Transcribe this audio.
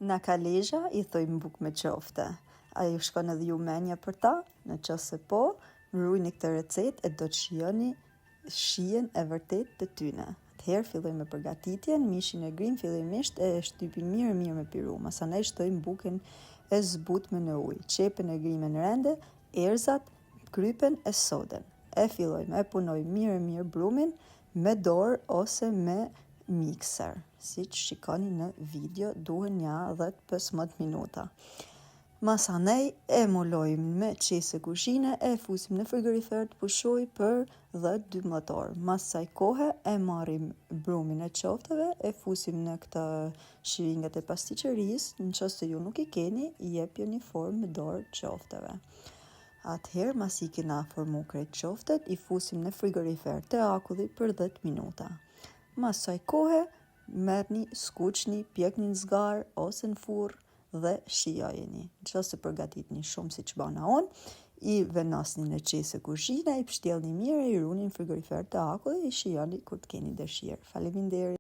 Në kalezha i thojmë bukë me qofte. A ju shkon edhe ju menja për ta? Në qëse se po, mrujni këtë recet e do të shijoni shijen e vërtet të tyne. Atëherë fillojmë me përgatitjen, mishin e grim fillimisht e shtypim mirë me piru. Masanaj shtojmë bukën e zbutme në ujë, qepën e grime në rende, erzat, krypen e soden. E fillojmë, e punojmë mirë brumin me dorë ose me mikser. Si që shikoni në video, duhen një 10-15 minuta. Masanej e molojmë me qese kuzhine, e fusim në frigorifer të pushoj për 10-12 orë. Mas saj kohe e marrim brumin e qofteve, e fusim në këtë shiringat e pasticqerisë, në qëse se ju nuk i keni, i jepjo një formë me dorë qofteve. Atëherë, mas i kena formu krejt qoftet, i fusim në frigorifer të akulli për 10 minuta. Mas saj kohe, merrni, skuqni, pjekni në zgar ose në furr dhe shijojeni. Nëse përgatitni shumë si që bana unë, i venasni në qese kuzhine, i pështjellni mirë, i runi në frigorifer të akulli, i shijoni kur të keni dëshirë. Faleminderit.